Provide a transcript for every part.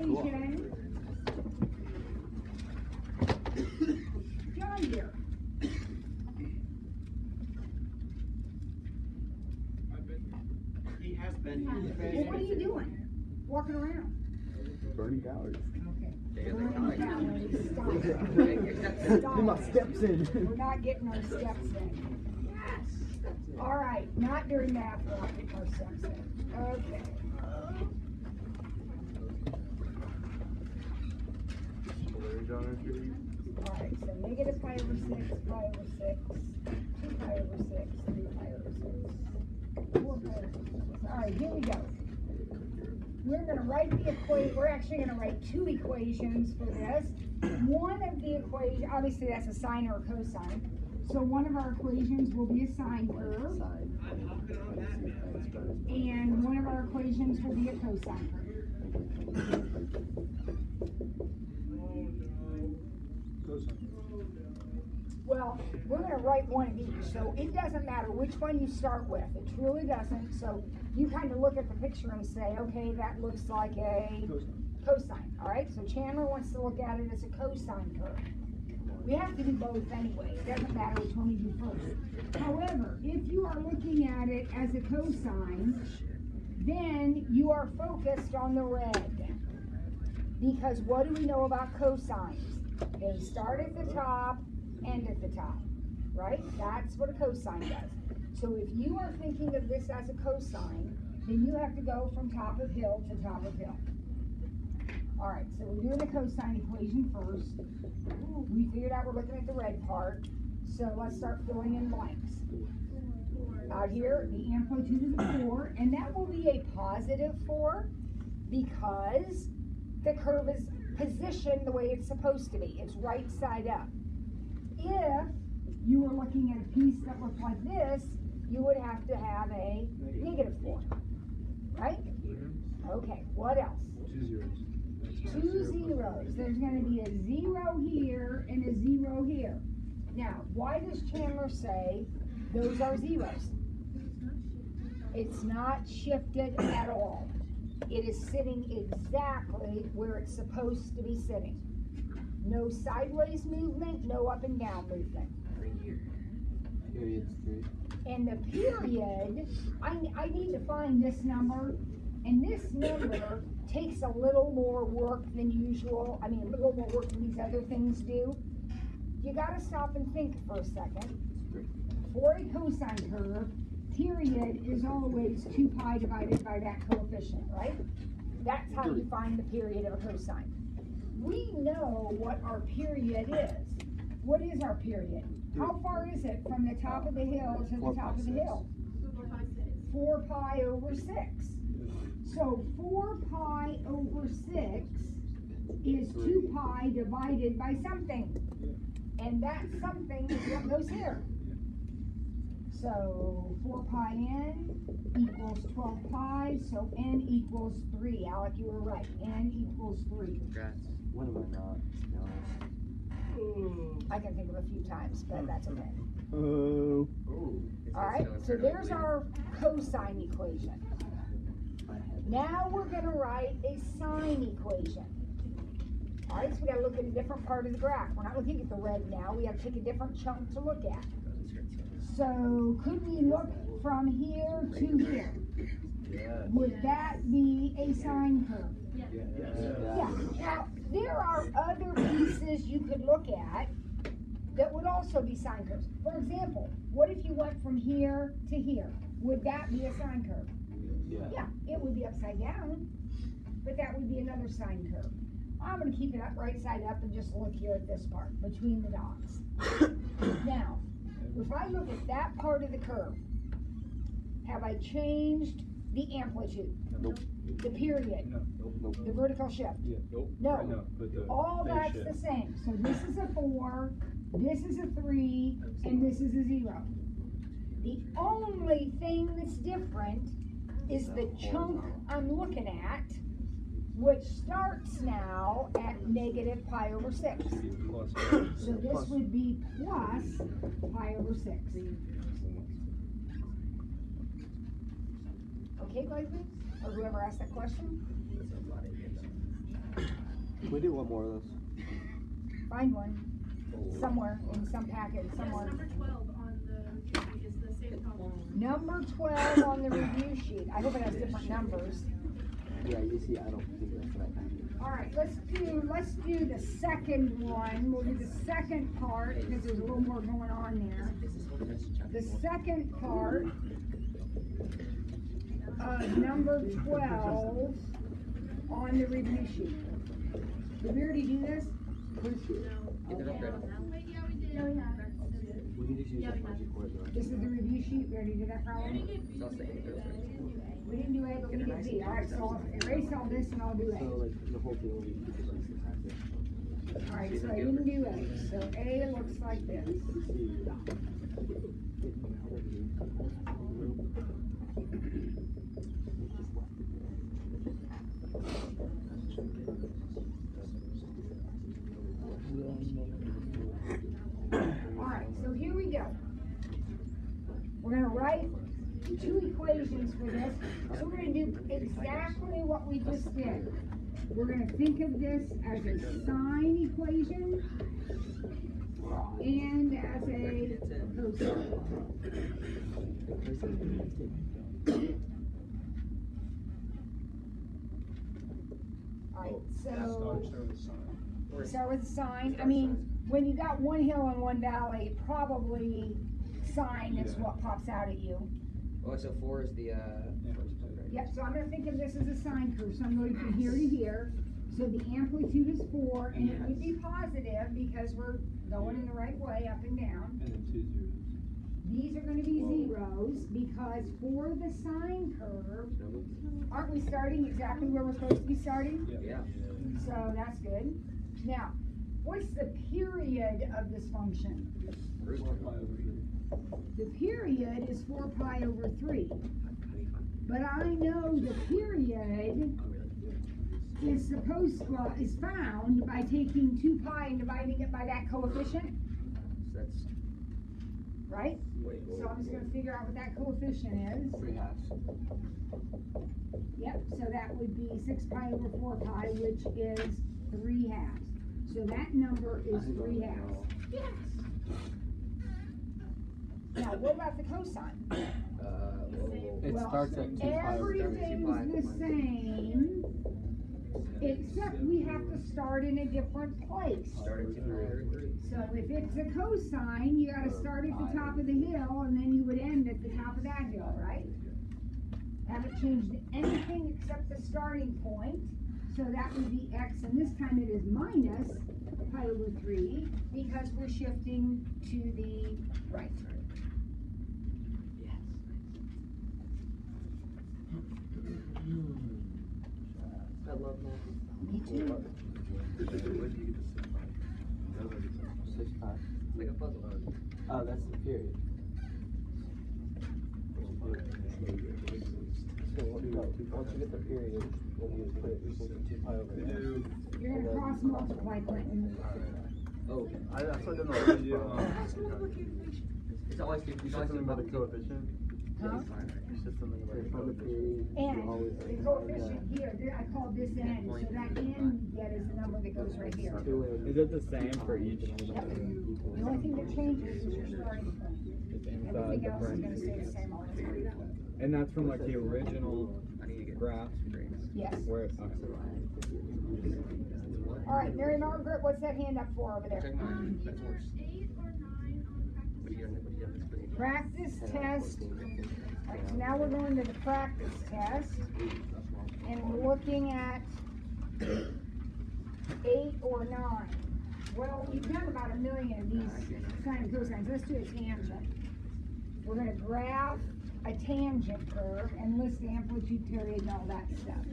equation. John here. He has been. Well, what are you doing? Walking around. Burning calories. Okay. Burning calories. Stop it. Get Stop my it. steps in. We're not getting our steps in. All right, not during math, we're not getting our steps in. Okay. All right, so negative pi over 6, pi over 6, 2 pi over 6, 3 pi over 6, 4 pi over 6. All right, here we go. We're going to write the equation. We're actually going to write two equations for this. One of the equations, obviously that's a sine or a cosine. So one of our equations will be a sine curve. And one of our equations will be a cosine curve. Well, we're going to write one of each, so it doesn't matter which one you start with. It truly doesn't. So you kind of look at the picture and say, okay, that looks like a cosine. All right, so Chandler wants to look at it as a cosine curve. We have to do both anyway. It doesn't matter which one you do first. However, if you are looking at it as a cosine, then you are focused on the red. Because what do we know about cosines? They start at the top, end at the top, right? That's what a cosine does. So if you are thinking of this as a cosine, then you have to go from top of hill to top of hill. All right, so we're doing the cosine equation first. We figured out we're looking at the red part, so let's start filling in blanks. Out here, the amplitude is a 4, and that will be a positive 4 because the curve is positioned the way it's supposed to be. It's right side up. If you were looking at a piece that looked like this, you would have to have a negative 4, right? Okay, what else? 2 zeros. 2 zeros. There's going to be a 0 here and a 0 here. Now, why does Chandler say those are zeros? It's not shifted at all. It is sitting exactly where it's supposed to be sitting. No sideways movement, no up and down movement. Period's 3. And the period, I need to find this number, and this number takes a little more work than usual. I mean, a little more work than these other things do. You gotta stop and think for a second. For a cosine curve, period is always 2 pi divided by that coefficient, right? That's how you find the period of a cosine. We know what our period is. What is our period? How far is it from the top of the hill to the top of the hill? 4 pi over 6. So 4 pi over 6 is 2 pi divided by something. And that something is what goes here. So 4 pi n equals 12 pi, so n equals 3. Alec, you were right. N equals 3. Congrats. When am I not, to be honest? I can think of a few times, but that's okay. Oh. All right, so there's our cosine equation. Now we're going to write a sine equation. All right, so we got to look at a different part of the graph. We're not looking at the red now. We have to take a different chunk to look at. So could we look from here to here? Would that be a sine curve? Yeah. Now, there are other pieces you could look at that would also be sine curves. For example, what if you went from here to here? Would that be a sine curve? Yeah, it would be upside down, but that would be another sine curve. I'm going to keep it up right side up and just look here at this part, between the dots. Now, if I look at that part of the curve, have I changed the amplitude? Nope. The period? Nope. The vertical shift? Yeah. Nope. No. All that's the same. So this is a 4, this is a 3, and this is a 0. The only thing that's different is the chunk I'm looking at, which starts now at negative pi over 6. So this would be plus pi over 6. Okay, Gleason? Or whoever asked that question? We do one more of those. Find one. Somewhere, in some packet, somewhere. Yes, number 12 on the review sheet is the same column. Number 12 on the review sheet. I hope it has different numbers. Yeah, you see, I don't think that's right. Alright, let's do the second one. We'll do the second part because there's a little more going on there. The second part of number 12 on the review sheet. Did we already do this? Pretty sure. Wait, yeah, we did. No, we have. We can just use that magic word though. This is the review sheet. We already did that problem? We didn't do A, but we did B. Alright, so I'll erase all this and I'll do So A. like the whole thing will be $56. Alright, so I didn't do A. So A looks like this. Alright, so here we go. We're gonna write two equations for this. So we're gonna do exactly what we just did. We're gonna think of this as a sine equation and as a cosine. Alright, so start with the sine. I mean, when you got one hill and one valley, probably sine is what pops out at you. Oh, so 4 is the, Yep, so I'm gonna think of this as a sine curve, so I'm going from here to here. So the amplitude is 4, and it would be positive because we're going in the right way, up and down. And then 2 zeros. These are gonna be zeros because for the sine curve, aren't we starting exactly where we're supposed to be starting? yeah. So that's good. Now, what's the period of this function? The period is 4 pi over 3. But I know the period is found by taking 2 pi and dividing it by that coefficient, So that's right? So I'm just gonna figure out what that coefficient is. 3/2. Yep, so that would be 6 pi over 4 pi, which is 3/2. So that number is 3/2. Yes. Now, what about the cosine? It Well, starts at 2 pi over 3. everything's the same, except we have to start in a different place. start at 2 pi over 3. So if it's a cosine, you gotta start at the top of the hill, and then you would end at the top of that hill, right? Haven't changed anything except the starting point, so that would be x, and this time it is minus pi over 3, because we're shifting to the right. I love that. Me too. 6 pi. It's like a puzzle. Oh, that's the period. So once you get the period, then you put it equal to 2 pi over 3. You're gonna cross multiply, Clinton. Oh, That's what I did on the it's always good. You said something about the coefficient? Huh? You said something about the From the coefficient. period, And you always the coefficient here, I call this n, so that n you get is the number that goes right here. Is it the same for each? The only thing that changes is your starting point. It's inside Everything the else is gonna stay the parentheses. same all the time. And that's from like the original I need to get graph Yes. where it's All right, Mary Margaret, what's that hand up for over there? Check mine. That's worse. 8 or 9 on What do you got? Practice test. All right, so now we're going to the practice test, and we're looking at 8 or 9. Well, we've done about 1 million of these sine and cosines. Let's do a tangent. We're going to graph a tangent curve and list the amplitude, period, and all that stuff.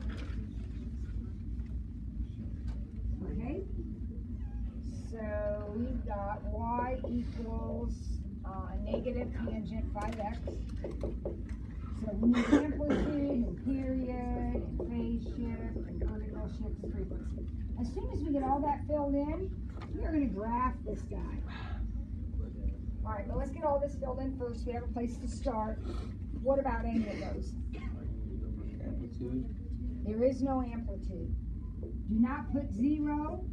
Okay? So we've got y equals negative tangent 5x. So we need amplitude and period and phase shift and vertical shift and frequency. As soon as we get all that filled in, we are going to graph this guy. All right, but let's get all this filled in first. We have a place to start. What about any of those? amplitude. There is no amplitude. Do Do not put 0,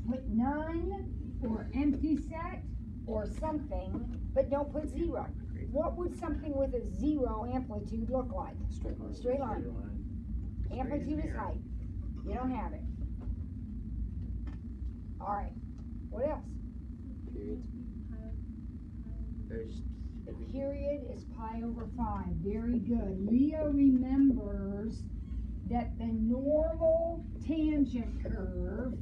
put none, or empty set, or something, but don't put 0. What would something with a 0 amplitude look like? Straight line. Straight line. Amplitude is height. You don't have it. Alright, what else? Periods. There's The period is pi over 5. Very good. Leo remembers that the normal tangent curve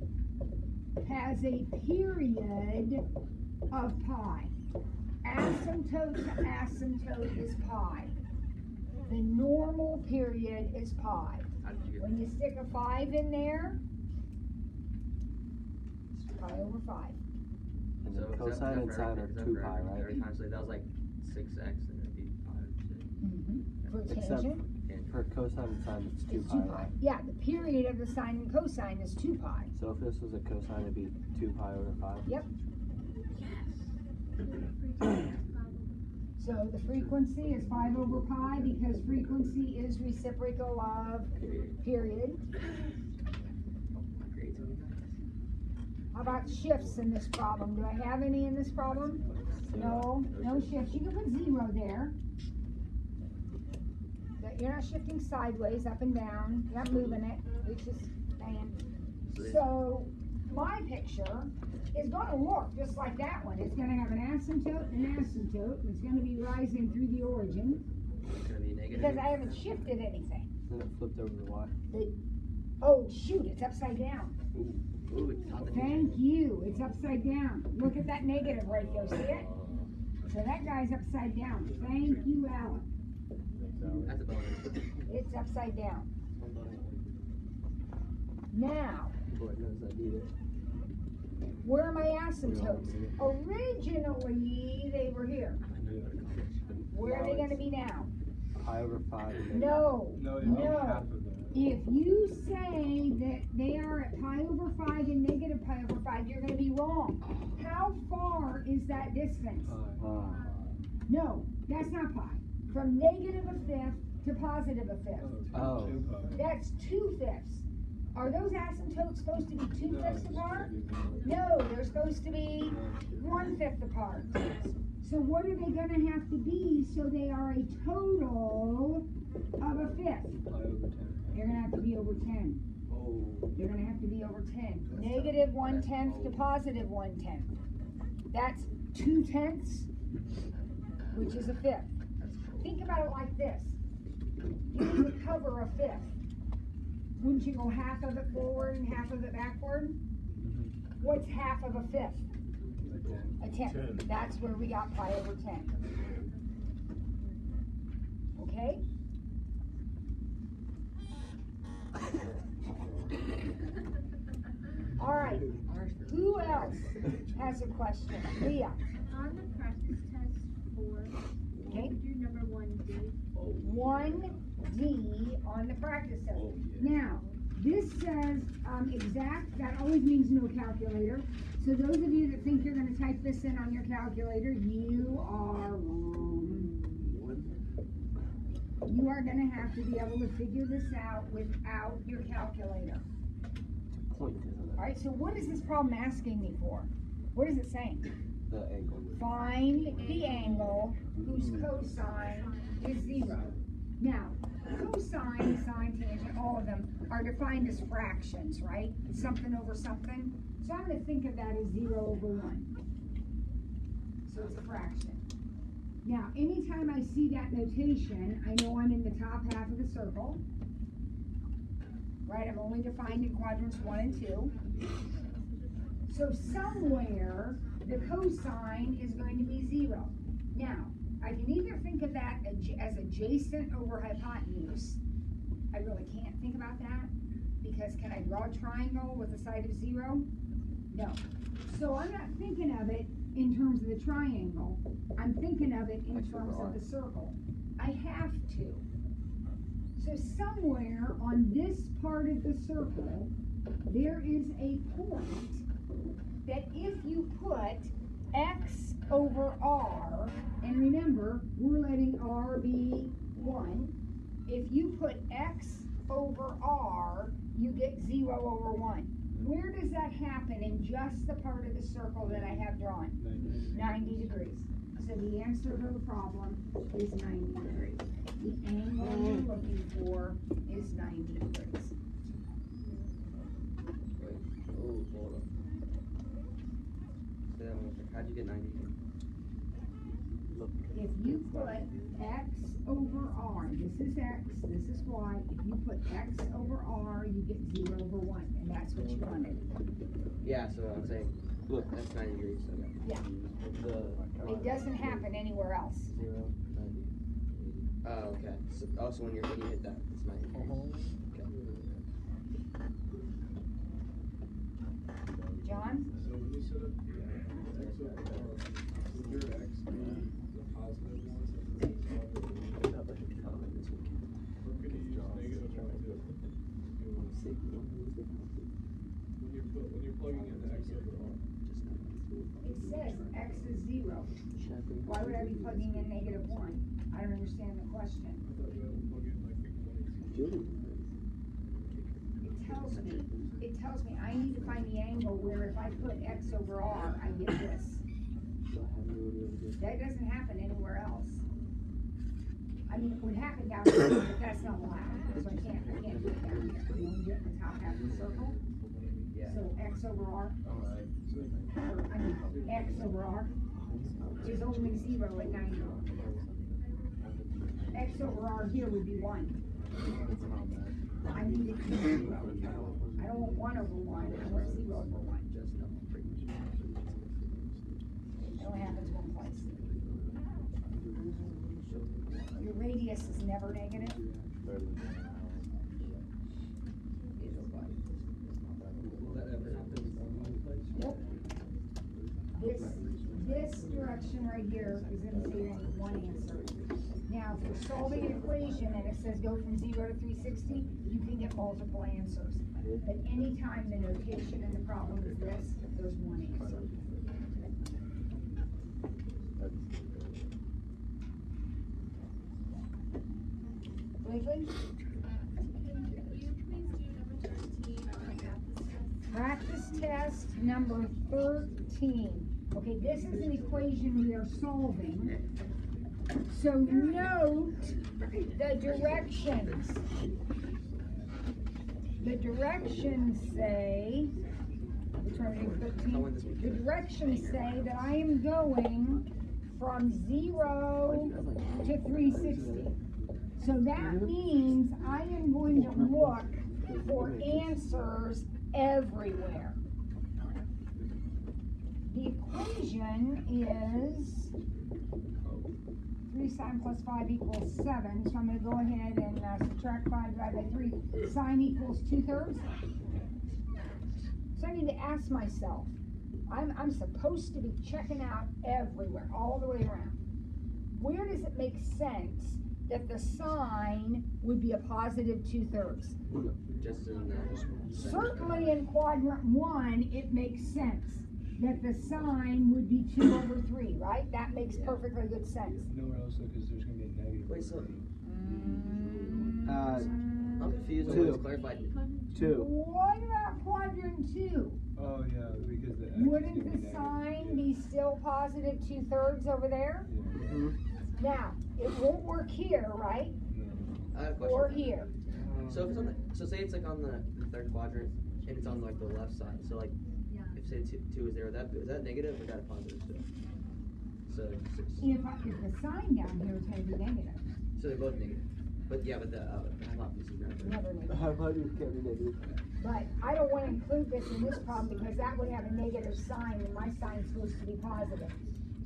has a period of pi. Asymptote to asymptote is pi. The normal period is pi. how did you get When you stick a 5 in there, it's pi over 5. And then is that cosine and for sine every- are is that 2 for pi, every- right? Every time, so that was like 6x and it'd be 5. For Except tangent, for cosine and sine, it's 2 it's pi, 2 pi. right? Yeah, the period of the sine and cosine is 2 pi. So if this was a cosine, it'd be 2 pi over 5? Yep. So the frequency is 5 over pi because frequency is reciprocal of period. How about shifts in this problem? Do I have any in this problem? No, no shifts. You can put 0 there. You're not shifting sideways, up and down. You're not moving it. It's just staying. So my picture is going to look just like that one. It's going to have an asymptote and an asymptote. And it's going to be rising through the origin It's gonna be negative. because I haven't shifted anything. Then it flipped over to y. Oh shoot, it's upside down. Ooh, it's not the Thank you. It's upside down. Look at that negative right there. See it? So that guy's upside down. Thank you, Alan. That's a bonus. It's upside down. Now, Lord knows I need it. where are my asymptotes? Originally, they were here. Where are they going to be now? Pi over 5. And then No, No, no. If you say that they are at pi over 5 and negative pi over 5, you're going to be wrong. How far is that distance? No, that's not pi. From negative a fifth to positive a fifth. Oh. That's 2/5. Are those asymptotes supposed to be 2/5 apart? No, they're supposed to be 1/5 apart. So what are they going to have to be so they are a total of a fifth? They're going to have to be over 10. Oh. They're going to have to be over 10. Negative 1/10 to positive 1/10. That's 2/10, which is a fifth. Think about it like this. You need to cover a fifth. Wouldn't you go half of it forward and half of it backward? What's half of a fifth? A tenth. That's where we got pi over 10. Okay? All right. Who else has a question? Leah. On the practice test 4, Okay. do number 1D. 1D on the practice test. Now, this says exact. That always means no calculator. So those of you that think you're going to type this in on your calculator, you are wrong. You are going to have to be able to figure this out without your calculator. Point, isn't All right, so what is this problem asking me for? What is it saying? it? The angle. Find the angle whose cosine is 0. Now, cosine, sine, tangent, all of them are defined as fractions, right? Something over something. So I'm going to think of that as 0 over 1. So it's a fraction. Now, anytime I see that notation, I know I'm in the top half of the circle. Right, I'm only defined in quadrants 1 and 2. So somewhere, the cosine is going to be 0. Now, I can either think of that as adjacent over hypotenuse. I really can't think about that, because can I draw a triangle with a side of 0? No. So I'm not thinking of it in terms of the triangle. I'm thinking of it in terms of the circle. I have to. So somewhere on this part of the circle, there is a point that if you put x over r, and remember, we're letting r be 1, if you put x over r, you get 0 over 1. Where does that happen in just the part of the circle that I have drawn? 90 degrees. So the answer to the problem is 90 degrees. The angle you're looking for is 90 degrees. Wait. Oh, hold on. Say that one more time. How'd you get 90? If you put x over r, this is x, this is y, if you put x over r, you get 0 over 1, and that's what you wanted. Yeah, so I'm saying, look, that's 90 degrees. Okay. Yeah. It doesn't happen anywhere else. 0, 90. Oh, okay. So, also when you hit that, it's 90 degrees. Okay. John? So when you set up x over r, would your x be the positive one since it's or could you use negative one too? When you're plugging in the x over r. It says x is 0. Why would I be plugging in negative 1? I don't understand the question. I thought you had to plug in like 1. It tells me I need to find the angle where if I put x over r, I get this. That doesn't happen anywhere else. I mean, it would happen down here, but that's not allowed, so I can't do it down here. You only get the top half of the circle. So x over r, or, I mean, x over r is only 0 at 90. X over r here would be 1. I need it to be 0. I don't want 1 over 1, I want 0 over 1. It only happens one place. Your radius is never negative. Nope. This direction right here is going to be one answer. Now, if you're solving an equation and it says go from 0 to 360, you can get multiple answers. But anytime the notation in the problem is this, there's one answer. Blakely? Practice test number 13. Okay, this is an equation we are solving. So note the directions. The directions say, which one are 13? The directions say that I am going from 0 to 360. So that means I am going to look for answers everywhere. The equation is 3 sine plus 5 equals 7. So I'm going to go ahead and subtract 5 divided by 3. Sine equals 2/3. So I need to ask myself, I'm supposed to be checking out everywhere, all the way around. Where does it make sense that the sine would be a positive 2/3? Just in Certainly in quadrant 1, it makes sense that the sine would be 2 over 3, right? That makes perfectly good sense. Nowhere else because there's going to be a negative. Wait, so Uh, I'm confused. I Two. want to clarify. 2. What about quadrant 2? Oh yeah, because the x Wouldn't is gonna be the negative. sine be still positive 2/3 over there? Yeah. Now, it won't work here, right? I have a Or question. here. So if it's on the, so say it's like on the third quadrant and it's on like the left side. So like if say 2 is there, is that negative or is that a positive still? So If the sign down here is going to be negative, so they're both negative. But yeah, but the hypothesis is not. never negative. How about you can't be negative? But I don't want to include this in this problem because that would have a negative sign and my sign's supposed to be positive.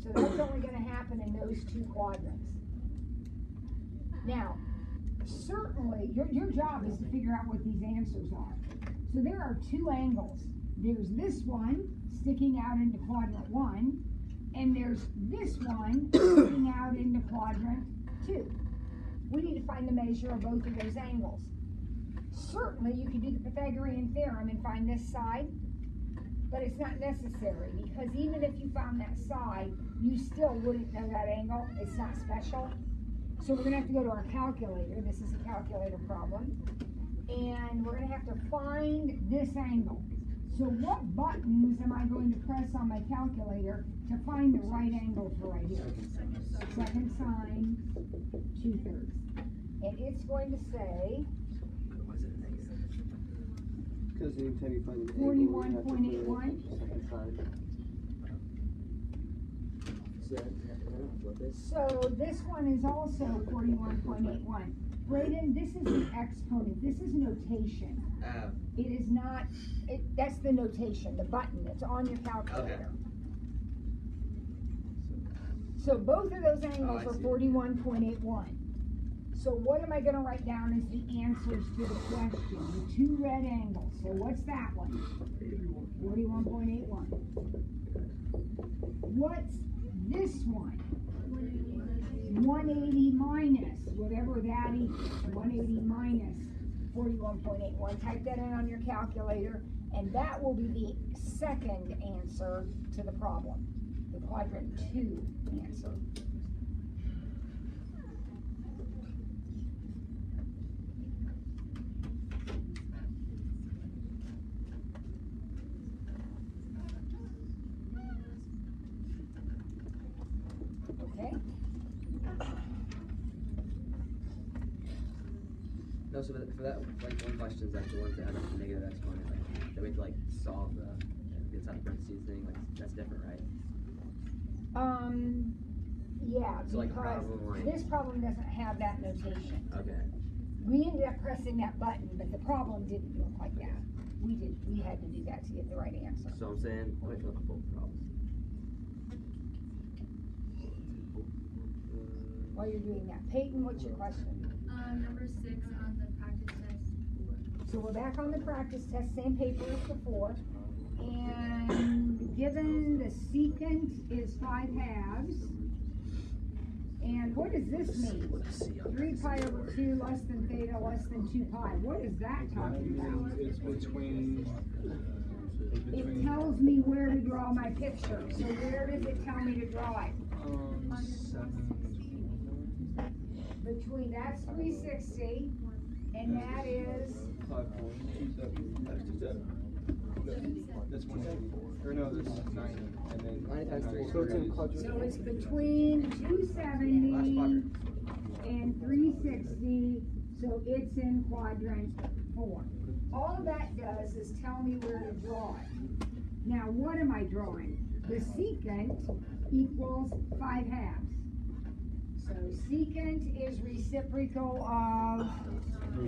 So that's only going to happen in those 2 quadrants. Now, certainly, your job is to figure out what these answers are. So there are 2 angles. There's this one sticking out into quadrant 1, and there's this one sticking out into quadrant 2. We need to find the measure of both of those angles. Certainly, you can do the Pythagorean theorem and find this side, but it's not necessary because even if you found that side, you still wouldn't know that angle. It's not special. So we're going to have to go to our calculator. This is a calculator problem. and we're gonna have to find this angle. So what buttons am I going to press on my calculator to find the right angle for right here? Second sign, 2/3. And it's going to say Because anytime you find an angle, 41.81. second side. So this one is also 41.81. Braden, this is an exponent, this is notation. It is not, that's the notation, the button that's on your calculator. So both of those angles I are see. 41.81. So what am I gonna write down as the answers to the question? The two red angles. So what's that one? 41.81. What's this one? 180 minus, whatever that equals. 180 minus 41.81. Type that in on your calculator, and that will be the second answer to the problem. The quadrant 2 answer. Okay? No, so for that, like, one question is like the ones that have like a negative exponent, like, that we have to like solve the inside parentheses thing, like, that's different, right? Yeah, So, like, because problem one. this problem doesn't have that notation. Okay. We ended up pressing that button, but the problem didn't look like that. We had to do that to get the right answer. So I'm saying, wait, look at both problems. While you're doing that, Peyton, what's your question? Number 6 on the practice test 4. So we're back on the practice test, same paper as before. And given the secant is 5/2, and what does this mean? 3 pi over 2 less than theta less than 2 pi. What is that talking about? It's between. It tells me where to draw my picture. So where does it tell me to draw it? 7. Between, that's 360, and that is 5.27. That's 184. Or no, that's 90. And then 90 times 3. So it's in quadrant. So it's between 270 and 360, so it's in quadrant 4. All that does is tell me where to draw it. Now, what am I drawing? The secant equals 5/2. So secant is reciprocal of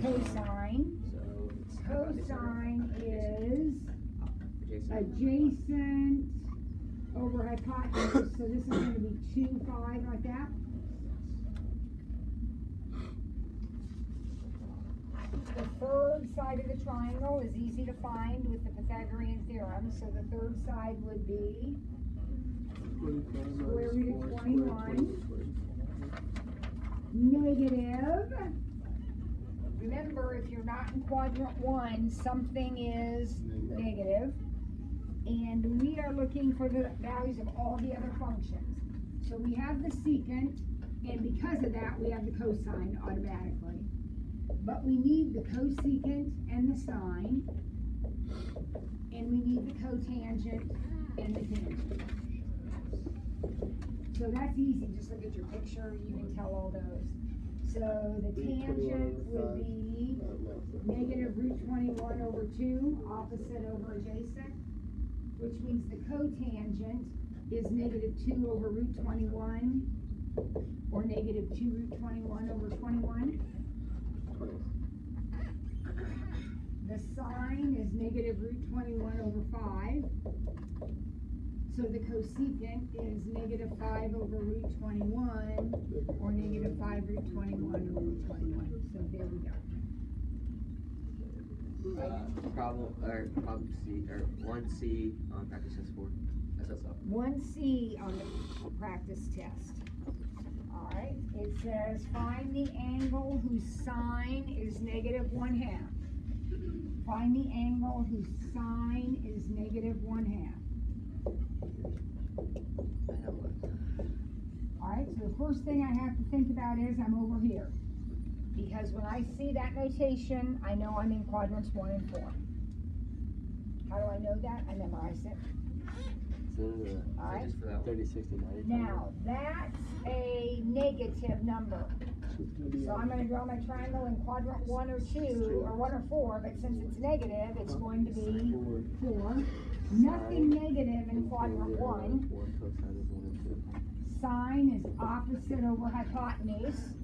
cosine. So it's Cosine is adjacent. adjacent over hypotenuse, so this is gonna be 2, 5, like that. The third side of the triangle is easy to find with the Pythagorean theorem, so the third side would be square root of 21 negative. Remember, if you're not in quadrant 1, something is negative. And we are looking for the values of all the other functions. So we have the secant, and because of that, we have the cosine automatically. But we need the cosecant and the sine, and we need the cotangent and the tangent. So that's easy, just look at your picture, you can tell all those. So the tangent would be negative root 21 over 2, opposite over adjacent, which means the cotangent is negative 2 over root 21, or negative 2 root 21 over 21. The sine is negative root 21 over 5. So the cosecant is negative 5 over root 21, or negative 5 root 21 over root 21. So there we go. Problem C, or 1C on practice test 4. That's what's up. 1C on the practice test. All right, it says find the angle whose sine is negative 1/2. Find the angle whose sine is negative 1/2. All right, so the first thing I have to think about is I'm over here. Because when I see that notation, I know I'm in quadrants 1 and 4. How do I know that? I memorize it. All right. Just for that one. 30, 60, 90. Now, that's a negative number. So I'm going to draw my triangle in quadrant 1 or 2, or 1 or 4, but since it's negative, it's going to be 4. Nothing negative in quadrant 1. Sine is opposite over hypotenuse.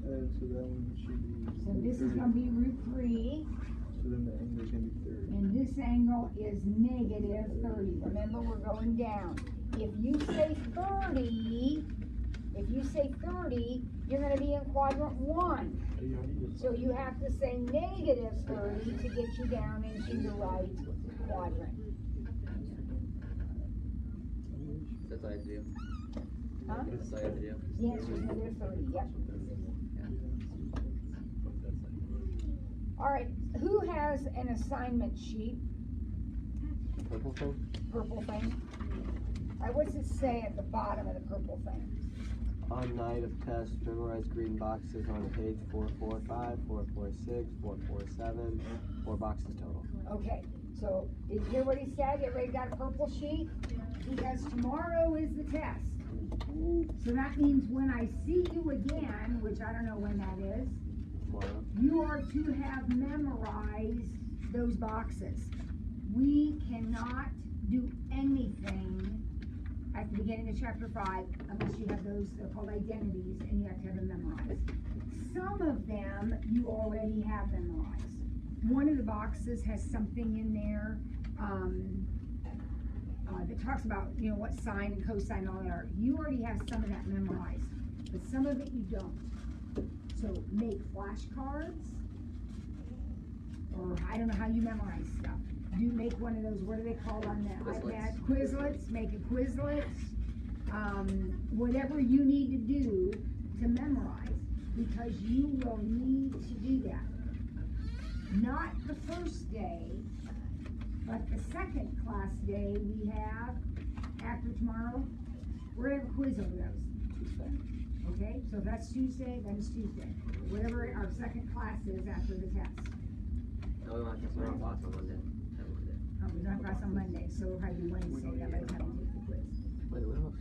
So that one should be. So this is going to be root 3. So then the angle is gonna be 30. And this angle is negative 30. Remember, we're going down. If you say 30, you're going to be in quadrant 1. So you have to say negative 30 to get you down into the right quadrant. That's all I have to do. Huh? That's all I have to do. The answer is negative 30, yep. All right, who has an assignment sheet? Purple thing? Purple thing? All right, what's it say at the bottom of the purple thing? On night of test, memorize green boxes on page 445, 446, 447, 4 boxes total. Okay, so did you hear what he said? Everybody got a purple sheet? Because tomorrow is the test. So that means when I see you again, which I don't know when that is, Tomorrow. you are to have memorized those boxes. We cannot do anything at the beginning of chapter 5 unless you have those, they're called identities, and you have to have them memorized. Some of them you already have memorized. One of the boxes has something in there that talks about, you know, what sine and cosine and all that are. You already have some of that memorized, but some of it you don't. So make flashcards, or I don't know how you memorize stuff. Do make one of those, what are they called on the iPad? Quizlets, make a Quizlet. Whatever you need to do to memorize, because you will need to do that. Not the first day, but the second class day we have after tomorrow, we're gonna have a quiz over those. Okay, so if that's Tuesday, then it's Tuesday. Whatever our second class is after the test. No, we want to we're on class on Monday. We don't have class on Monday, so it'll probably be Wednesday, that by the time we take the quiz.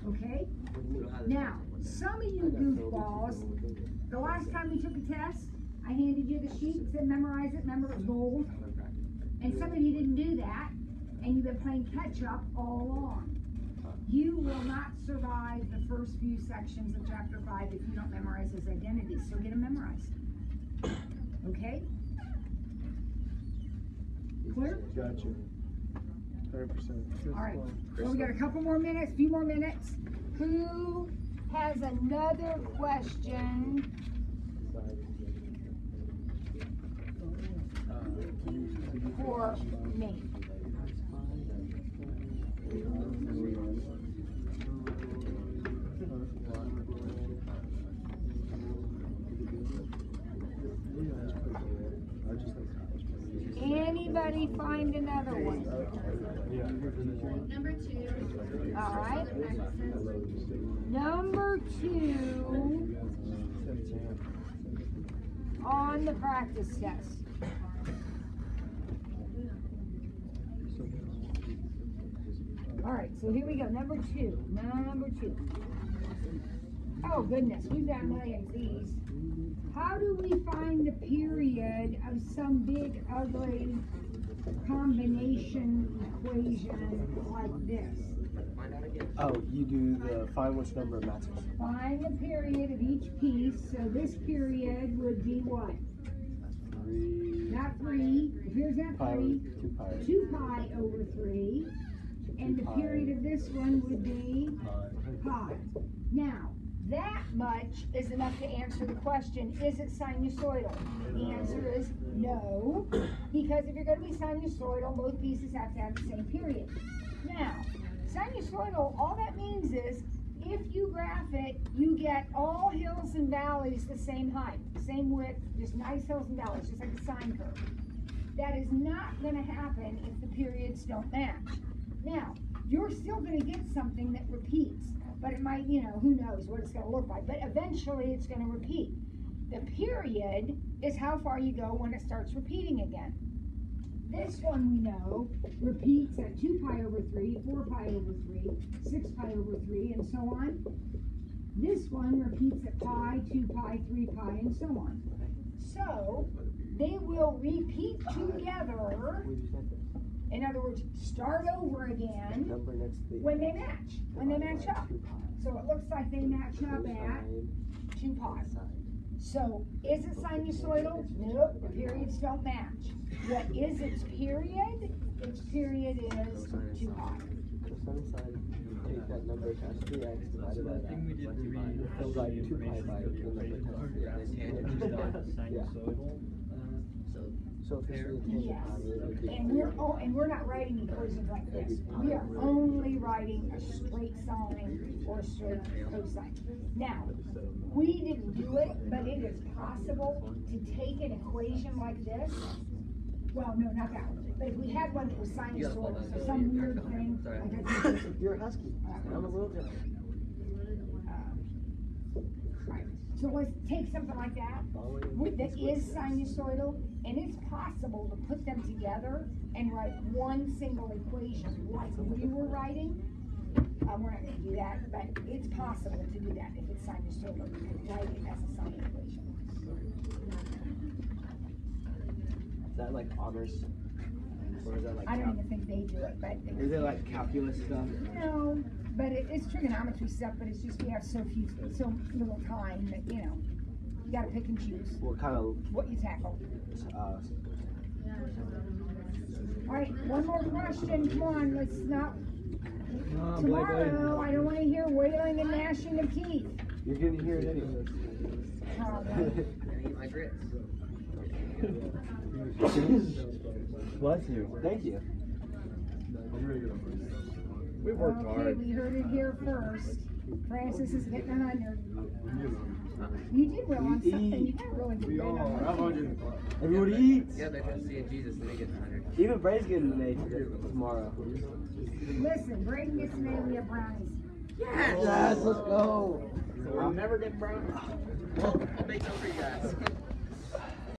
Okay? We don't have the Now, test on Monday. some of you goofballs, the last time we took a test, I handed you the sheet, said memorize it, remember it was gold. And some of you didn't do that, and you've been playing catch up all along. You will not survive the first few sections of chapter 5 if you don't memorize those identities, so get them memorized. Okay? Clear? Gotcha. 100%. All right, well, we got a couple more minutes, few more minutes. Who has another question? For me. Anybody find another one? Number 2. All right. Number 2 on the practice test. All right, so here we go. Number 2. Number 2. Oh goodness, we've got millions of these. How do we find the period of some big ugly combination equation like this? Find out again. Oh, you do the find which number matches. Find the period of each piece. So this period would be what? 3 Not 3. The period's not pi 3. 2 pi. 2 pi over 3. And the period of this one would be pi. Now, that much is enough to answer the question, is it sinusoidal? The answer is no, because if you're going to be sinusoidal, both pieces have to have the same period. Now, sinusoidal, all that means is, if you graph it, you get all hills and valleys the same height, same width, just nice hills and valleys, just like a sine curve. That is not going to happen if the periods don't match. Now, you're still going to get something that repeats, but it might, you know, who knows what it's going to look like, but eventually it's going to repeat. The period is how far you go when it starts repeating again. This one we know repeats at 2 pi over 3, 4 pi over 3, 6 pi over 3, and so on. This one repeats at pi, 2 pi, 3 pi, and so on. So, they will repeat together. In other words, start over again Number next to the when they match up. So it looks like they match up at 2 pi. So, is it sinusoidal? Nope, the periods don't match. What is its period? Its period is 2 pi. So some side, take that number times 3x divided by that. So like 2 pi by the number times 3x. Yeah. So if it's really tangent Yes, pi, it would be and we're not writing equations like this. We are only writing a straight sine or a straight cosine. Now, we didn't do it, but it is possible to take an equation like this. Well, no, not that one. But if we had one that was sinusoidal, so some weird thing, like I think, You're a husky. I'm a little different. right. So let's take something like that that is sinusoidal, and it's possible to put them together and write one single equation like we were writing. We're not going to do that, but it's possible to do that if it's sinusoidal. You can write it as a sine equation. Is that like honors? Or is that like I don't even think they do it, but Is it like calculus stuff? no. But it's trigonometry stuff. But it's just we have so little time that you got to pick and choose What kind of what you tackle. uh, All right, one more question. Come on, let's not. Oh, Tomorrow, I don't want to hear wailing and gnashing of teeth. you're gonna hear it anyway. Probably. Eat my grits. Bless you. Thank you. We worked Okay, hard. we heard it here first. Francis is getting 100. You did well on something. You got really good grade on that. Everybody eats. Yeah, they're just seeing Jesus and they get 100. Even Bray's getting an A tomorrow. Listen, Braden gets an A, we have brownies. Yes, let's go. We'll never get brown. I'll make them for you guys.